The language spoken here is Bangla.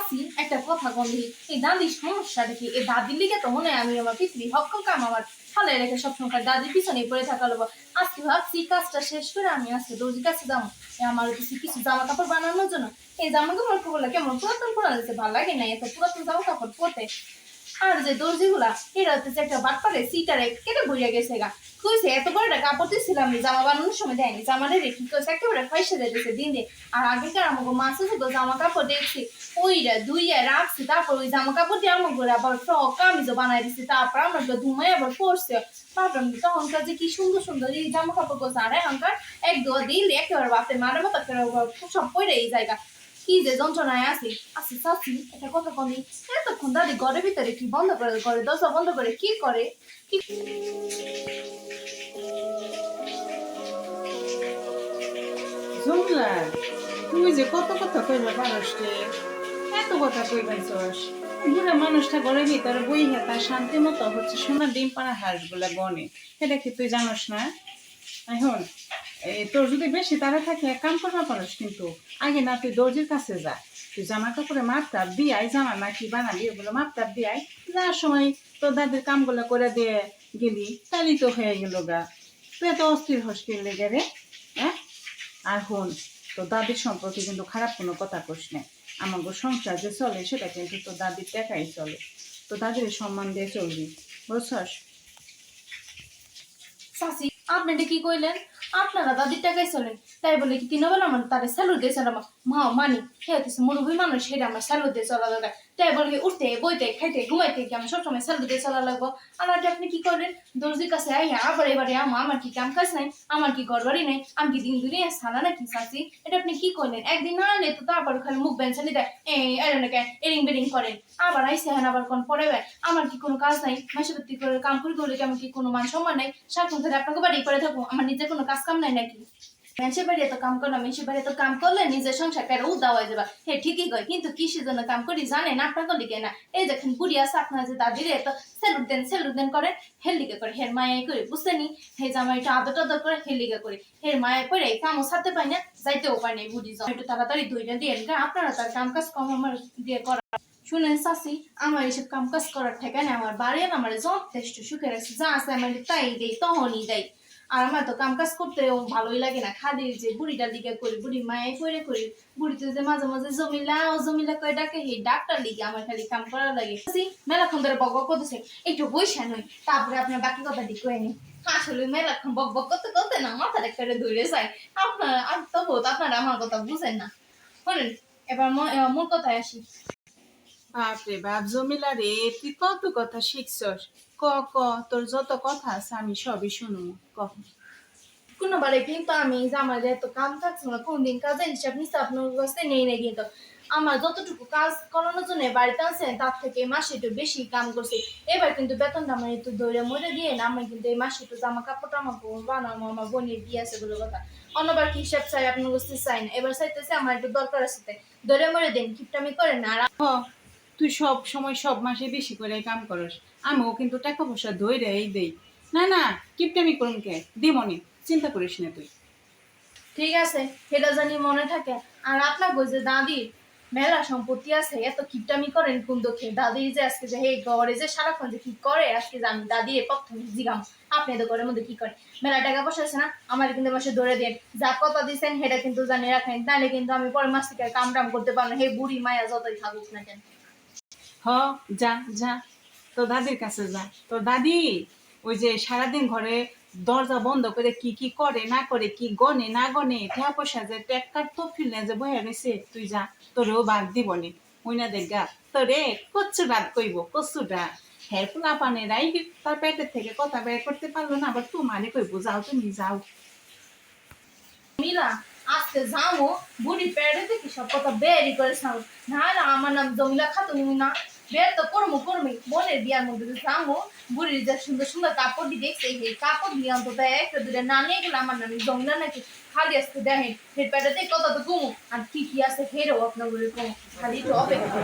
চাচি একটা কথা বলি, এই দাদির সমস্যাটা কি? এই দাদির লিগে তো মনে হয় আমি আমার পৃথিবী হকম কাম আমার ফালে রেখে সবসময় দাদির পিছনে পড়ে থাকা লোক। আজকে ভাবছি কাজটা শেষ করে আমি আজকে দর্জির কাছে যাবো, আমার কিছু কিছু জামা কাপড় বানানোর জন্য। এই জামা কাপড় গুলো কেমন পুরাতন পুরানো দিচ্ছে, ভালো লাগে না এত পুরাতন জামা কাপড় পরতে। আর যে দর্জিগুলা এরা হচ্ছে একটা বাটপারে সিটারে কেটে বইয়া গেছে গা। কইছে এত বড় একটা কাপড় দিছিলাম জামা বানানোর সময় দেয়নি, জামাটা রেখে কইছে একেবারে পয়সা দিতেছে দিন দিয়ে। আর আগেকার আমাকে মাছ আছে জামা কাপড় দেখছি ওইরা ধুইয়া রাখছি, তারপর ওই জামা কাপড় দিয়ে আমাকে আবার ফ্রক কামিজও বানাই দিচ্ছি, তারপর আমার ধুমাই আবার পরছে। ভাবলাম তখনকার যে কি সুন্দর সুন্দর এই জামা কাপড় করছে, আর এখনকার এক দোয়া দিলে একেবারে বাপে মারে মতো সব পরে এই জায়গা কি যে যন্ত্রণায় আছি। আচ্ছা চাচি একটা কথা কমি, এতক্ষণ দাদি ঘরের ভিতরে কি বন্ধ করে করে দরজা বন্ধ করে কি করে? কি জমলা, তুই যে কত কথা কইবা পারস রে, এত কথা কইবাইছস। বুড়া মানুষটা ঘরের ভিতরে বই হেতা শান্তি মতো হচ্ছে সোনা ডিম পাড়া হাঁস গুলা গনে, এটা কি তুই জানোস না? এখন তোর যদি বেশি তারা থাকে এক কাম করবা পারস, কিন্তু আগে না তুই দর্জির কাছে যা, তুই জামা কাপড়ে মাপটা দিয়াই জামা না কি বানাবি ওগুলো মাপটা দিয়াই যার সময় তোর দাদির কামগুলো করে দিয়ে গেলি, তাহলেই তো হয়ে গেল গা। তুই এত অস্থির হস্কিল লেগে রে, হ্যাঁ? আর হন, তো দাদির সম্পর্কে কিন্তু খারাপ কোনো কথা কোস না। আমাদের সংসার যে চলে সেটা কিন্তু তোর দাদির টাকাই চলে, তো দাদির সম্মান দিয়ে চলবি, বুঝছস? চাচি আপনি এটা কি কইলেন? আপনারা দাদির টাকায় চলেন তাই বলে কি তিনবেলা আমার তারা স্যালুট দিয়ে চলা মা মানি খেয়ে কিছু মুরব্বী মানুষ সেটা আমার স্যালুট দিয়ে চলা দরকার, তাই বলে উঠতে বইতে খাইতে ঘুমাইতে কি আমার সবসময় স্যালুট দিয়ে চলা লাগবো? আর আজকে আপনি কি করলেন? দর্জির কাছে আইয়া আবার এবারে আমার কি কাম কাজ নাই, আমার কি ঘর বাড়ি নাই, আমি কি দিন দিনে সারা নাকি চাচি? এটা আপনি কি করলেন? একদিন না আনলে তো তারপর খালি মুখ বেঞ্চালি দেয় এরিং বেরিং করেন, আবার আইসে হেন আবার কোন পরে আমার কি কোনো কাজ নাই? মাসেপত্তি করে কাম করি করলে কি আমার কি কোনো মান সম্মান নাই? সারাক্ষণ ধরে আপনাকে বাড়ি করে থাকবো, আমার নিজের কোনো কাজ কাম নাই নাকি? মানুষের বাড়ি এত কাম করলাম, মানুষের বাড়ি এত কাম করলে নিজের সংসারটা উদাও হয়ে যাবা। হে ঠিকই কয়, কিন্তু কিসের জন্য কাম করি জানেন? আপনাকে লিখে না, এই দেখেন বুড়ি আছে আপনার যে দাদিরে এত স্যালুট দেন করেন, হের লিগে করে, হের মায়াই করে বুঝতেনি, হে জামা একটু আদর টাদর করে হের লিগে করে, হের মায়া করে কামও ছাড়তে পাই না, যাইতেও পাই না। বুড়ি যাও একটু তাড়াতাড়ি ধৈর্য দিয়ে আপনারা তার কাম কাজ কম আমার দিয়ে করা। শুনেন চাচি, আমার এইসব কাম কাজ করার ঠেকায় আমার বাড়ি আমার যথেষ্ট সুখে রাখছে, যা আছে আমার তাই দেয় তখনই দেয়। আর আমার তো কাম কাজ করতেও ভালোই লাগে না, খালি যে বুড়িটার লিগে করি, বুড়ি মায়ে করে করি, বুড়িতে যে মাঝে মাঝে জমিলা কয়ে ডাকে, সেই ডাক্তার লিগে আমার খালি কাম করা লাগে। মেলাক্ষণ ধরে বক বক করতেছে, একটু বৈশা নই, তারপরে আপনার বাকি কথা ঠিক করে নি। আসলে মেলাক্ষণ বক বক করতে করতে না মাথার একটা ধরে যায়। আপনারা আর তো আপনারা আমার কথা বুঝেন না। শোনেন এবার মূল কথায় আসি। বাপরে বাপ জমিলা রে, তুই কত কথা শিখছস। ক ক, তোর যত কথা আছে আমি সবই শুনবো, ক। কোনোবারে কিন্তু আমি যে আমার এত কাম থাকছে না, কোনদিন কাজের হিসাব নিচ্ছে আপনার কাছে নেই নেই, কিন্তু আমার যতটুকু কাজ করানোর জন্য বাড়িতে আছেন তার থেকে এই মাসে একটু বেশি কাম করছি। এবার কিন্তু বেতনটা আমার একটু দৌড়ে মরে দিয়ে না, আমি কিন্তু এই মাসে একটু জামা কাপড় আমাকে বানাবো, আমার বোনের বিয়ে আছে বলে কথা। অন্যবার কি হিসাব চাই আপনার কাছে চাই না, এবার চাইতেছে আমার একটু দরকার আছে, দৌড়ে মরে দিন কিপটামি করেন না। আর তুই সব সময় সব মাসে বেশি করে কাম করস, আমিও কিন্তু টাকা পয়সা ধইরেই দেই। না না, কিপটামি করুন কে দিমনি, চিন্তা করিস না তুই। ঠিক আছে সেটা জানি মনে থাকে। আর আপনার যে দাদির মেলা সম্পত্তি আছে, এত কিপটামি করেন কোন দুঃখে? দাদির যে আজকে যে হে ঘরে যে সারাক্ষণ যে কি করে, আজকে যে আমি দাদির প্রথমে জিগাম আপনি তো ঘরের মধ্যে কি করে? মেলা টাকা পয়সা আছে না, আমার কিন্তু মাসে ধরে দেন, যা কথা দিচ্ছেন সেটা কিন্তু জানি রাখেন, তাহলে কিন্তু আমি পরের মাস থেকে কাম টাম করতে পারবো না, হে বুড়ি মায়া যতই থাকুক না কেন। হ, যা যা, তোর দাদির কাছে যা। তোর দাদি ওই যে সারাদিন ঘরে দরজা বন্ধ করে কি কি করে না করে, কি গনে না গনে, টাকা পয়সা যে টেক্কার তো ফিরলে যে বহে রয়েছে, তুই যা, তোরেও বাদ দিবনি। ওই না দেখগা তোরে কচ্ছু রাত কইব, কচ্ছু রাত। হ্যাঁ পোলা পানেরাই তার পেটের থেকে কথা বের করতে পারলো না, আবার তোমারে কইব যাও তুমি যাও। মিলা আজকে যাবো, বুড়ি পেড়ে দেখি সব কথা বেরই করে সাউ, না না আমার নাম জমিলা খাতুন না, বের তো করমি বোনের বিয়ার মধ্যে যাবো, বুড়ির যে সুন্দর সুন্দর কাপড় দিয়ে দেখছে এই কাপড় দিয়ে অন্তত একটা দুটা না নিয়ে গেলে আমার নামে জমিলা নাকি, খালি আজকে দেখেন হের পেটাতে কত তো কমু আর কি কি আছে হেরও আপনার বলে কমু, খালি তো অপেক্ষা।